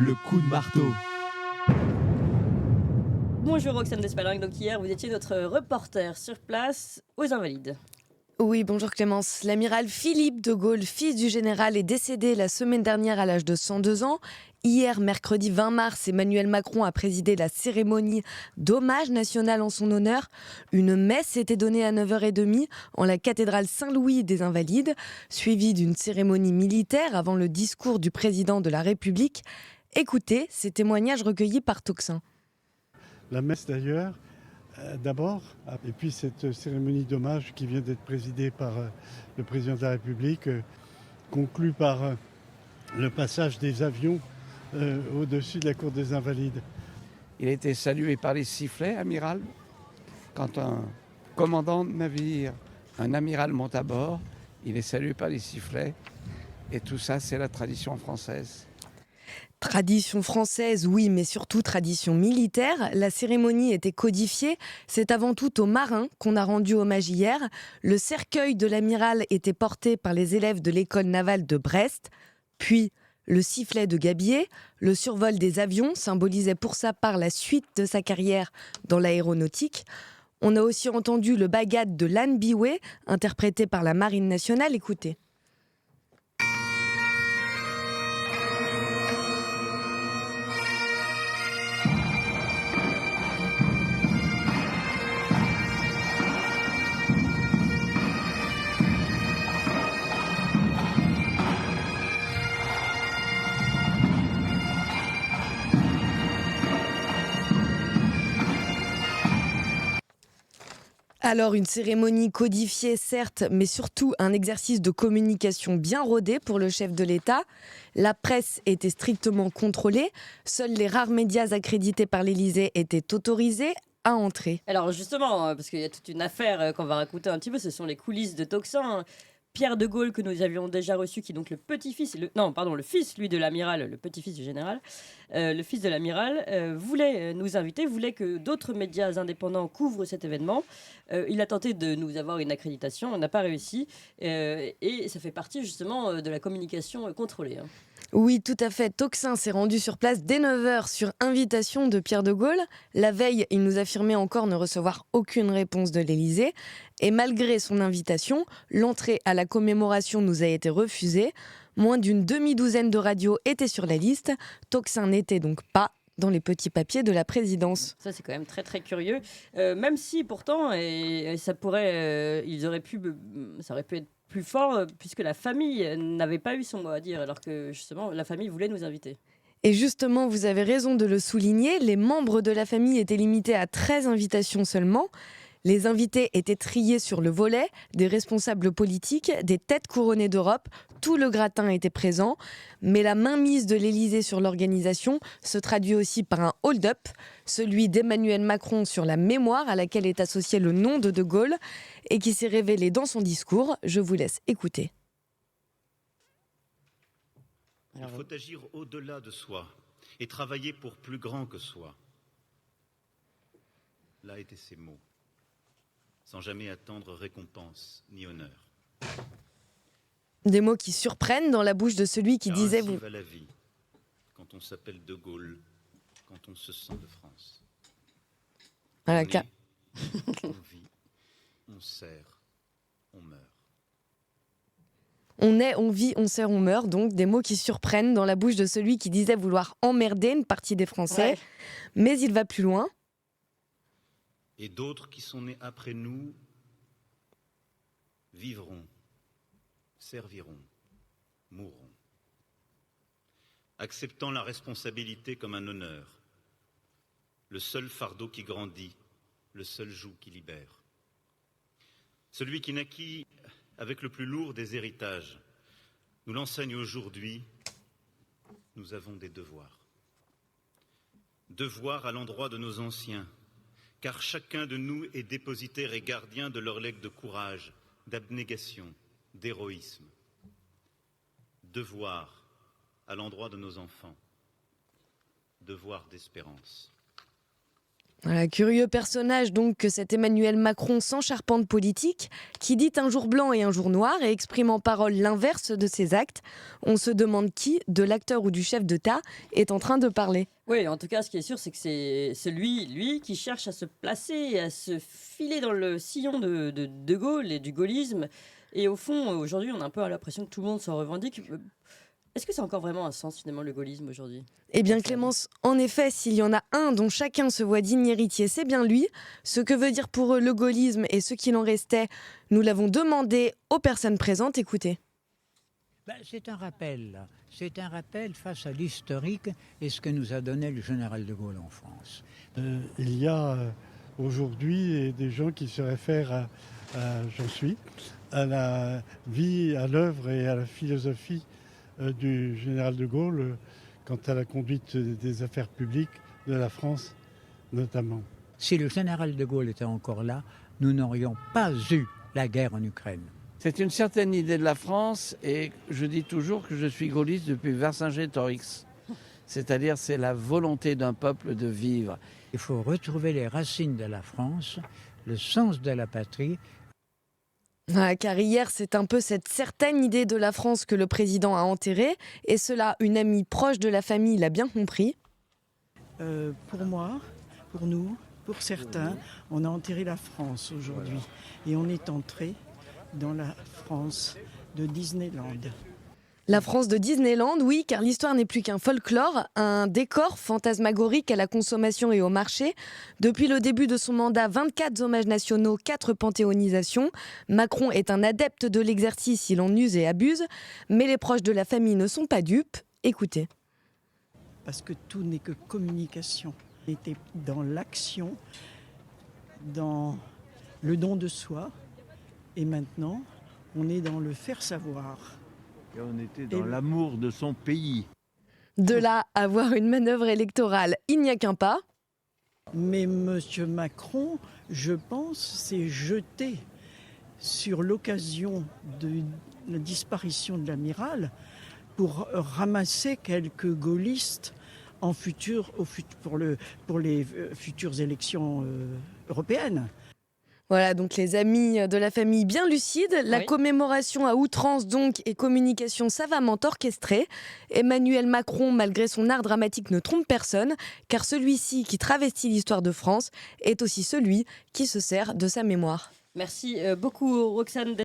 le coup de marteau. Bonjour Roxane Despalingues, donc hier vous étiez notre reporter sur place aux Invalides. Oui, bonjour Clémence. L'amiral Philippe de Gaulle, fils du général, est décédé la semaine dernière à l'âge de 102 ans. Hier, mercredi 20 mars, Emmanuel Macron a présidé la cérémonie d'hommage national en son honneur. Une messe était donnée à 9h30 en la cathédrale Saint-Louis des Invalides, suivie d'une cérémonie militaire avant le discours du président de la République. Écoutez ces témoignages recueillis par Toxin. La messe d'ailleurs, d'abord, et puis cette cérémonie d'hommage qui vient d'être présidée par le président de la République, conclue par le passage des avions au-dessus de la cour des Invalides. Il a été salué par les sifflets, amiral. Quand un commandant de navire, un amiral monte à bord, il est salué par les sifflets. Et tout ça, c'est la tradition française. Tradition française, oui, mais surtout tradition militaire. La cérémonie était codifiée. C'est avant tout aux marins qu'on a rendu hommage hier. Le cercueil de l'amiral était porté par les élèves de l'école navale de Brest. Puis, le sifflet de Gabier, le survol des avions, symbolisait pour sa part la suite de sa carrière dans l'aéronautique. On a aussi entendu le bagad de Lan Biwé, interprété par la Marine nationale. Écoutez. Alors une cérémonie codifiée certes, mais surtout un exercice de communication bien rodé pour le chef de l'État. La presse était strictement contrôlée, seuls les rares médias accrédités par l'Élysée étaient autorisés à entrer. Alors justement, parce qu'il y a toute une affaire qu'on va raconter un petit peu, ce sont les coulisses de Toxin. Pierre de Gaulle, que nous avions déjà reçu, qui est donc le petit-fils, le fils, lui, de l'amiral, le petit-fils du général, le fils de l'amiral, voulait nous inviter, voulait que d'autres médias indépendants couvrent cet événement. Il a tenté de nous avoir une accréditation, on n'a pas réussi, et ça fait partie justement de la communication contrôlée. Oui, tout à fait. Toxin s'est rendu sur place dès 9h sur invitation de Pierre de Gaulle. La veille, il nous affirmait encore ne recevoir aucune réponse de l'Élysée. Et malgré son invitation, l'entrée à la commémoration nous a été refusée. Moins d'une demi-douzaine de radios étaient sur la liste. Toxin n'était donc pas dans les petits papiers de la présidence. Ça, c'est quand même très très curieux. Même si pourtant, ça aurait pu être plus fort puisque la famille n'avait pas eu son mot à dire, alors que justement la famille voulait nous inviter. Et justement, vous avez raison de le souligner, les membres de la famille étaient limités à 13 invitations seulement. Les invités étaient triés sur le volet, des responsables politiques, des têtes couronnées d'Europe, tout le gratin était présent. Mais la mainmise de l'Élysée sur l'organisation se traduit aussi par un hold-up, celui d'Emmanuel Macron sur la mémoire à laquelle est associé le nom de De Gaulle et qui s'est révélé dans son discours. Je vous laisse écouter. Il faut agir au-delà de soi et travailler pour plus grand que soi. Là étaient ces mots, sans jamais attendre récompense ni honneur. Des mots qui surprennent dans la bouche de celui qui disait... Ainsi va la vie, quand on s'appelle De Gaulle, quand on se sent de France. Voilà, on est, on vit, on sert, on meurt. On est, on vit, on sert, on meurt. Donc des mots qui surprennent dans la bouche de celui qui disait vouloir emmerder une partie des Français. Ouais. Mais il va plus loin. Et d'autres qui sont nés après nous vivront, serviront, mourront. Acceptant la responsabilité comme un honneur, le seul fardeau qui grandit, le seul joug qui libère. Celui qui naquit avec le plus lourd des héritages, nous l'enseigne aujourd'hui, nous avons des devoirs. Devoirs à l'endroit de nos anciens, car chacun de nous est dépositaire et gardien de leur legs de courage, d'abnégation, d'héroïsme. Devoirs à l'endroit de nos enfants, devoirs d'espérance. Voilà, curieux personnage donc que cet Emmanuel Macron sans charpente politique, qui dit un jour blanc et un jour noir et exprime en parole l'inverse de ses actes. On se demande qui, de l'acteur ou du chef d'État, est en train de parler. Oui, en tout cas, ce qui est sûr, c'est que c'est celui, lui, qui cherche à se placer et à se filer dans le sillon de Gaulle et du gaullisme. Et au fond, aujourd'hui, on a un peu l'impression que tout le monde s'en revendique. Est-ce que c'est encore vraiment un sens, finalement, le gaullisme aujourd'hui ? Eh bien Clémence, en effet, s'il y en a un dont chacun se voit digne héritier, c'est bien lui. Ce que veut dire pour eux le gaullisme et ce qu'il en restait, nous l'avons demandé aux personnes présentes. Écoutez. C'est un rappel. C'est un rappel face à l'historique et ce que nous a donné le général de Gaulle en France. Il y a aujourd'hui des gens qui se réfèrent j'en suis, à la vie, à l'œuvre et à la philosophie du général de Gaulle quant à la conduite des affaires publiques de la France notamment. Si le général de Gaulle était encore là, nous n'aurions pas eu la guerre en Ukraine. C'est une certaine idée de la France et je dis toujours que je suis gaulliste depuis Vercingétorix. C'est-à-dire c'est la volonté d'un peuple de vivre. Il faut retrouver les racines de la France, le sens de la patrie. Car hier, c'est un peu cette certaine idée de la France que le président a enterrée. Et cela, une amie proche de la famille l'a bien compris. Pour moi, pour nous, pour certains, on a enterré la France aujourd'hui. Et on est entré dans la France de Disneyland. La France de Disneyland, oui, car l'histoire n'est plus qu'un folklore, un décor fantasmagorique à la consommation et au marché. Depuis le début de son mandat, 24 hommages nationaux, 4 panthéonisations. Macron est un adepte de l'exercice, il en use et abuse. Mais les proches de la famille ne sont pas dupes. Écoutez. Parce que tout n'est que communication. On était dans l'action, dans le don de soi. Et maintenant, on est dans le faire savoir. Et on était dans l'amour de son pays. De là à voir une manœuvre électorale, il n'y a qu'un pas. Mais M. Macron, je pense, s'est jeté sur l'occasion de la disparition de l'amiral pour ramasser quelques gaullistes pour les futures élections européennes. Voilà, donc les amis de la famille bien lucides. La commémoration à outrance donc et communication savamment orchestrée. Emmanuel Macron, malgré son art dramatique, ne trompe personne, car celui-ci qui travestit l'histoire de France est aussi celui qui se sert de sa mémoire. Merci beaucoup, Roxane.